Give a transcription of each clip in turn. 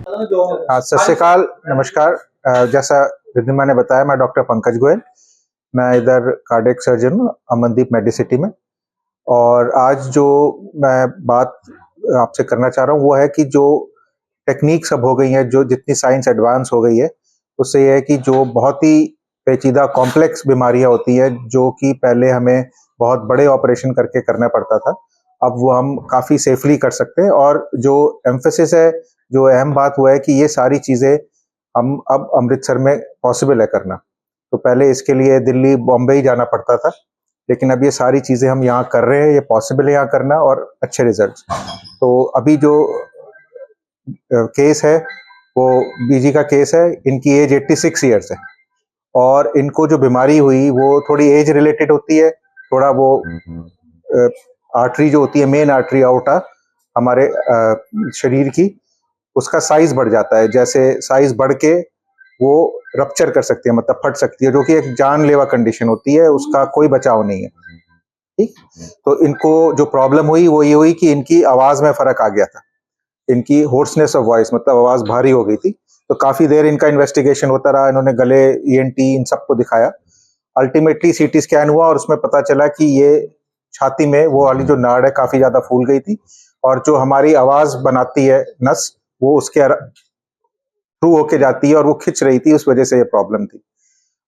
हाँ, सत श्री अकाल, नमस्कार। जैसा रिद्धिमा ने बताया, मैं डॉक्टर पंकज गोयल, मैं इधर कार्डियक सर्जन हूँ अमनदीप मेडिसिटी में। और आज जो मैं बात आपसे करना चाह रहा हूँ वो है कि जो टेक्निक्स अब हो गई हैं, जो जितनी साइंस एडवांस हो गई है, उससे ये है कि जो बहुत ही पेचीदा कॉम्प्लेक्स बीमारियां होती हैं, जो कि पहले हमें बहुत बड़े ऑपरेशन करके करना पड़ता था, अब वो हम काफ़ी सेफली कर सकते हैं। और जो एम्फेसिस है, जो अहम बात वो है कि ये सारी चीज़ें हम अब अमृतसर में पॉसिबल है करना। तो पहले इसके लिए दिल्ली, बॉम्बे ही जाना पड़ता था, लेकिन अब ये सारी चीज़ें हम यहाँ कर रहे हैं, ये पॉसिबल है यहाँ करना और अच्छे रिजल्ट्स। तो अभी जो केस है वो बीजी का केस है। इनकी एज 86 ईयर्स है और इनको जो बीमारी हुई वो थोड़ी एज रिलेटेड होती है। थोड़ा वो आर्टरी जो होती है, मेन आर्टरी आउटा हमारे शरीर की, उसका साइज बढ़ जाता है। जैसे साइज बढ़ के वो रप्चर कर सकती है, मतलब फट सकती है, जो कि एक जानलेवा कंडीशन होती है, उसका कोई बचाव नहीं है। ठीक। तो इनको जो प्रॉब्लम हुई वो ये हुई कि इनकी आवाज में फर्क आ गया था, इनकी होर्सनेस ऑफ वॉइस, मतलब आवाज भारी हो गई थी। तो काफी देर इनका इन्वेस्टिगेशन होता रहा, इन्होंने गले, ईएनटी, इन सबको दिखाया। अल्टीमेटली सीटी स्कैन हुआ और उसमें पता चला कि ये छाती में वो वाली जो नाड़ है काफी ज्यादा फूल गई थी, और जो हमारी आवाज बनाती है नस, वो उसके थ्रू होके जाती है और वो खिंच रही थी, उस वजह से ये प्रॉब्लम थी।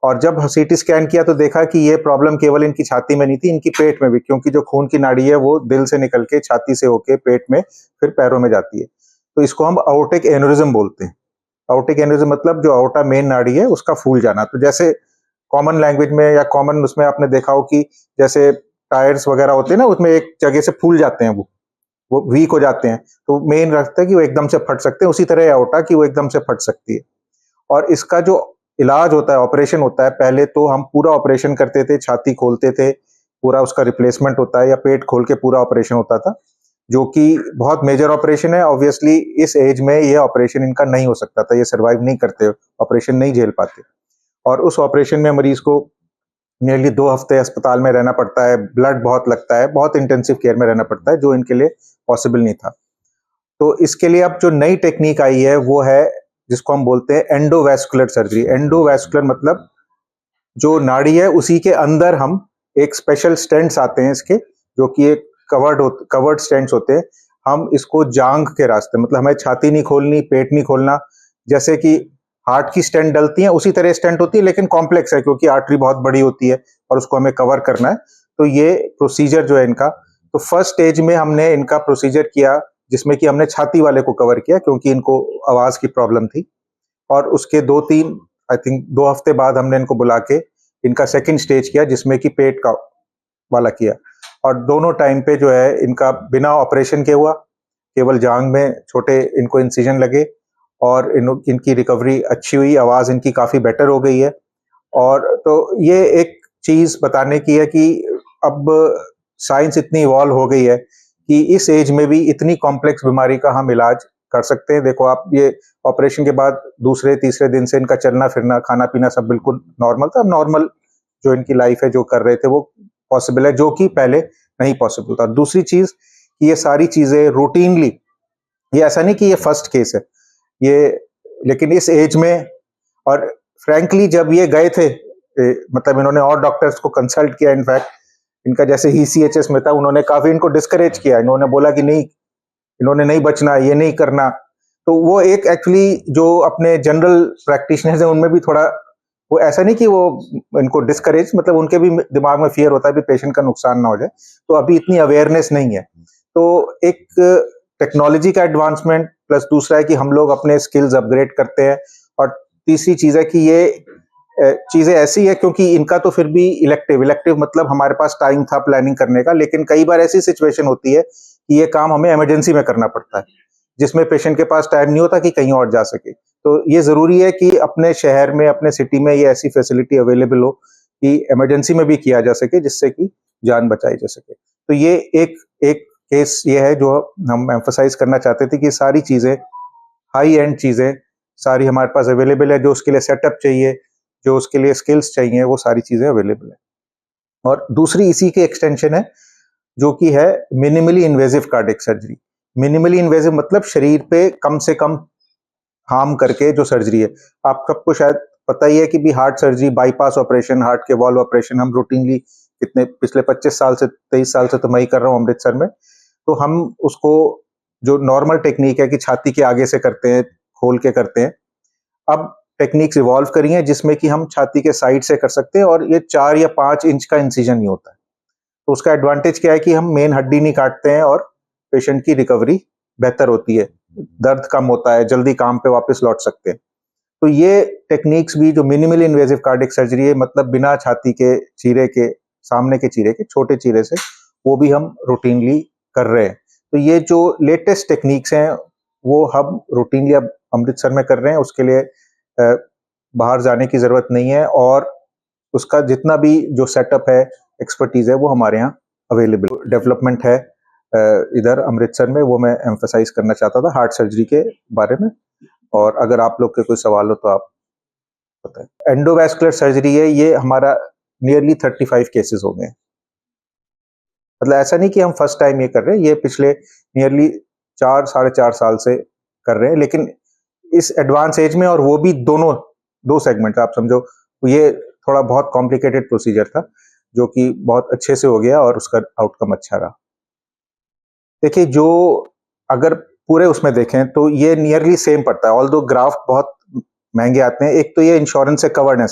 और जब सीटी स्कैन किया तो देखा कि ये प्रॉब्लम केवल इनकी छाती में नहीं थी, इनकी पेट में भी, क्योंकि जो खून की नाड़ी है वो दिल से निकल के छाती से होके पेट में फिर पैरों में जाती है। तो इसको हम आउटिक एन्युरिज्म बोलते हैं। आउटिक एन्युरिज्म मतलब जो आउटा मेन नाड़ी है उसका फूल जाना। तो जैसे कॉमन लैंग्वेज में या कॉमन उसमें आपने देखा हो कि जैसे टायर्स वगैरह होते हैं ना, उसमें एक जगह से फूल जाते हैं, वो वीक हो जाते हैं, तो मेन रास्ता है कि वो एकदम से फट सकते हैं। उसी तरह आउटा कि वो एकदम से फट सकती है। और इसका जो इलाज होता है, ऑपरेशन होता है, पहले तो हम पूरा ऑपरेशन करते थे, छाती खोलते थे, पूरा उसका रिप्लेसमेंट होता है, या पेट खोल के पूरा ऑपरेशन होता था, जो कि बहुत मेजर ऑपरेशन है। ऑब्वियसली इस एज में ये ऑपरेशन इनका नहीं हो सकता था, ये सर्वाइव नहीं करते, ऑपरेशन नहीं झेल पाते। और उस ऑपरेशन में मरीज को नियरली 2 हफ्ते अस्पताल में रहना पड़ता है, ब्लड बहुत लगता है, बहुत इंटेंसिव केयर में रहना पड़ता है, जो इनके लिए पॉसिबल नहीं था। तो इसके लिए अब जो नई टेक्निक आई है वो है जिसको हम बोलते हैं एंडोवैस्कुलर सर्जरी। एंडोवैस्कुलर मतलब जो नाड़ी है उसी के अंदर हम एक स्पेशल स्टेंट्स आते हैं इसके, जो कि एक कवर्ड स्टेंट्स होते हैं। हम इसको जांघ के रास्ते, मतलब हमें छाती नहीं खोलनी, पेट नहीं खोलना, जैसे कि हार्ट की स्टेंट डलती है उसी तरह स्टेंट होती है, लेकिन कॉम्प्लेक्स है क्योंकि आर्टरी बहुत बड़ी होती है और उसको हमें कवर करना है। तो ये प्रोसीजर जो है इनका, तो फर्स्ट स्टेज में हमने इनका प्रोसीजर किया जिसमें कि हमने छाती वाले को कवर किया क्योंकि इनको आवाज की प्रॉब्लम थी। और उसके 2-3, आई थिंक 2 हफ्ते बाद हमने इनको बुला के इनका सेकंड स्टेज किया जिसमें कि पेट का वाला किया। और दोनों टाइम पे जो है इनका बिना ऑपरेशन के हुआ, केवल जांग में छोटे इनको इंसिजन लगे और इनकी रिकवरी अच्छी हुई, आवाज इनकी काफी बेटर हो गई है। और तो ये एक चीज बताने की है कि अब साइंस इतनी इवॉल्व हो गई है कि इस एज में भी इतनी कॉम्प्लेक्स बीमारी का हम इलाज कर सकते हैं। देखो आप, ये ऑपरेशन के बाद दूसरे तीसरे दिन से इनका चलना फिरना, खाना पीना सब बिल्कुल नॉर्मल था। नॉर्मल जो इनकी लाइफ है, जो कर रहे थे वो पॉसिबल है, जो कि पहले नहीं पॉसिबल था। दूसरी चीज कि ये सारी चीजें रूटीनली, ये ऐसा नहीं कि ये फर्स्ट केस है ये, लेकिन इस एज में, और फ्रैंकली जब ये गए थे, मतलब इन्होंने और डॉक्टर्स को कंसल्ट किया, इनफैक्ट इनका जैसे ईसीएचएस में था, उन्होंने काफी इनको डिस्करेज किया, इन्होंने बोला कि नहीं, इन्होंने नहीं बचना, ये नहीं करना। तो वो एक एक्चुअली जो अपने जनरल प्रैक्टिशनर्स हैं उनमें भी थोड़ा वो, ऐसा नहीं कि वो इनको डिस्करेज, मतलब उनके भी दिमाग में फियर होता है भी पेशेंट का नुकसान ना हो जाए। तो अभी इतनी अवेयरनेस नहीं है। तो एक टेक्नोलॉजी का एडवांसमेंट प्लस दूसरा है कि हम लोग अपने स्किल्स अपग्रेड करते हैं। और तीसरी चीज है कि ये चीजें ऐसी है क्योंकि इनका तो फिर भी इलेक्टिव मतलब हमारे पास टाइम था प्लानिंग करने का, लेकिन कई बार ऐसी सिचुएशन होती है कि ये काम हमें इमरजेंसी में करना पड़ता है, जिसमें पेशेंट के पास टाइम नहीं होता कि कहीं और जा सके। तो ये जरूरी है कि अपने शहर में, अपने सिटी में ये ऐसी फैसिलिटी अवेलेबल हो कि इमरजेंसी में भी किया जा सके, जिससे कि जान बचाई जा सके। तो ये एक एक केस ये है जो हम एम्फसाइज करना चाहते थे कि सारी चीजें, हाई एंड चीजें सारी हमारे पास अवेलेबल है। जो उसके लिए सेटअप चाहिए, जो उसके लिए स्किल्स चाहिए, वो सारी चीजें अवेलेबल है। और दूसरी इसी के एक्सटेंशन है जो कि है minimally invasive cardiac surgery. Minimally invasive मतलब शरीर पे कम से कम हार्म करके जो सर्जरी है। आप सबको शायद पता ही है कि भी heart surgery, bypass operation, heart के वॉल्व ऑपरेशन हम रूटीनली कितने पिछले 25 साल से 23 साल से तो मैं ही कर रहा हूँ अमृतसर में। तो हम उसको जो नॉर्मल टेक्निक है कि छाती के आगे से करते हैं, खोल के करते हैं, अब टेक्निक्स इवॉल्व करी हैं जिसमें कि हम छाती के साइड से कर सकते हैं और ये 4 या 5 इंच का इंसिजन नहीं होता है। तो उसका एडवांटेज क्या है कि हम मेन हड्डी नहीं काटते हैं और पेशेंट की रिकवरी बेहतर होती है, दर्द कम होता है, जल्दी काम पे वापस लौट सकते हैं। तो ये टेक्निक्स भी जो मिनिमली इन्वेजिव कार्डियक सर्जरी है, मतलब बिना छाती के चीरे के, सामने के चीरे के, छोटे चीरे से, वो भी हम रूटीनली कर रहे हैं। तो ये जो लेटेस्ट टेक्निक्स हैं वो हम रूटीनली अब अमृतसर में कर रहे हैं। उसके लिए बाहर जाने की जरूरत नहीं है और उसका जितना भी जो सेटअप है, एक्सपर्टीज है, वो हमारे यहाँ अवेलेबल। डेवलपमेंट है इधर अमृतसर में, वो मैं एम्फसाइज करना चाहता था हार्ट सर्जरी के बारे में। और अगर आप लोग के कोई सवाल हो तो आप बताएं। एंडोवैस्कुलर सर्जरी है, ये हमारा नियरली 35 केसेस हो गए। मतलब ऐसा नहीं कि हम फर्स्ट टाइम ये कर रहे हैं, ये पिछले नियरली 4-4.5 साल से कर रहे हैं, लेकिन इस एडवांस एज में, और वो भी दोनों 2 सेगमेंट आप समझो। ये थोड़ा बहुत कॉम्प्लिकेटेड प्रोसीजर था जो कि बहुत अच्छे से हो गया और उसका आउटकम अच्छा रहा। देखिए, जो अगर पूरे उसमें देखें तो ये नियरली सेम पड़ता है, ऑल्दो ग्राफ्ट बहुत महंगे आते हैं। एक तो ये इंश्योरेंस से कवर्ड है,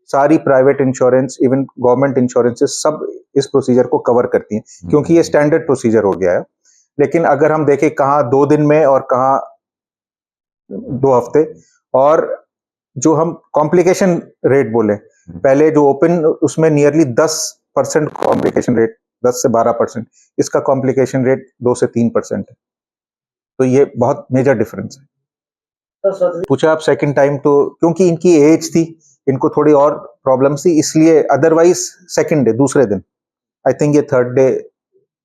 सारी private insurance, even government insurances सब इस प्रोसीजर को कवर करती हैं क्योंकि ये स्टैंडर्ड प्रोसीजर हो गया है। लेकिन अगर हम देखें कहाँ 2 दिन में और कहाँ 2 हफ्ते, और जो हम कॉम्प्लिकेशन रेट बोले पहले, जो ओपन उसमें नियरली 10% कॉम्प्लिकेशन रेट, 10 से 12%, इसका कॉम्प्लिकेशन रेट 2 से 3% है। तो ये बहुत मेजर डिफरेंस है। पूछा आप सेकंड टाइम, तो क्योंकि इनकी एज थी, इनको थोड़ी और प्रॉब्लम्स थी, इसलिए, अदरवाइज सेकंड डे, दूसरे दिन, आई थिंक ये थर्ड डे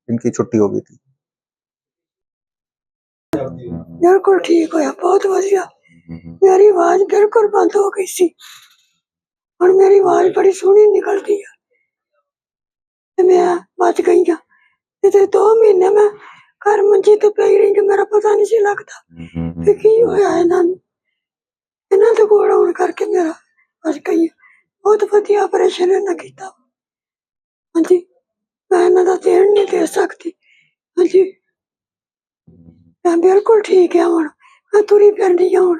इनकी छुट्टी हो गई थी। बिल्कुल ठीक होया, बहुत वधिया। मेरी आवाज बिल्कुल बंद हो गई सी, और मेरी आवाज बड़ी सोहनी निकलती है, मैं बच गई हाँ। 2 महीने में घर मंजी ते पई रही, मेरा पता नहीं सी लगता कि होया इन्हां दे कोल आउण करके मेरा बच गई। बहुत वधिया ऑपरेशन इन्हां कीता। हाँ जी, मैं इन्हां दा देण नहीं दे सकती। हाँ जी, मैं बिल्कुल ठीक है हुण, मैं तुरी फिरदी हूं।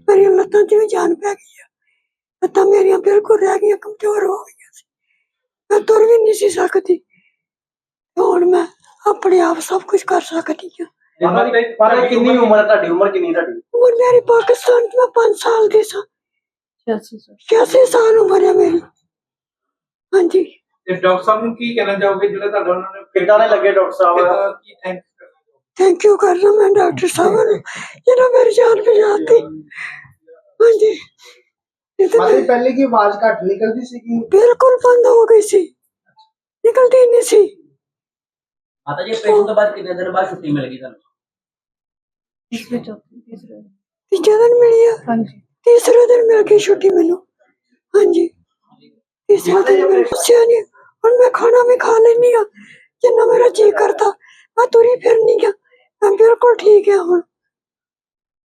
मेरी लत्तां 'च भी जान पै गई है, लत्तां मेरियां बिल्कुल रह गई, कमजोर हो गई सी, मैं तुर भी नहीं सी सकती। हुण मैं अपने आप सब कुछ कर सकती हूं। कितनी उम्र है ਤੁਹਾਡੀ? उम्र कितनी ਤੁਹਾਡੀ? उम्र मेरी पाकिस्तान में 5 साल की सा, 86 साल उम्र है मेरी। हाँ जी, ਤੇ ਡਾਕਟਰ ਸਾਹਿਬ ਨੂੰ ਕੀ ਕਹਿਣਾ ਚਾਹੋਗੇ ਜਿਹੜਾ ਤੁਹਾਡਾ ਉਹਨਾਂ ਨੇ ਕਿੱਦਾਂ ਦੇ ਲੱਗੇ doctor Sahib? Ki thank you कर रहा मैं डॉक्टर साहब ने, जिन्होंने मेरी जान बचाती। हाँ जी, मतलब पहले की आवाज घट निकलती सी कि बिल्कुल बंद हो गई सी, निकलती नहीं सी। माता जी ऑपरेशन के बाद कितने दिन बाद छुट्टी मिल गई थानू? तीसरे दिन मिली है। हाँ जी, तीसरे दिन मिल गई छुट्टी मैनू। हाँ जी, तीसरे दिन मिल गई। और मैं खाना भी खा लेनी हाँ जिन्ना मेरा जी करता, मैं तुरी फिरनी हाँ, मैं बिल्कुल ठीक है हुण।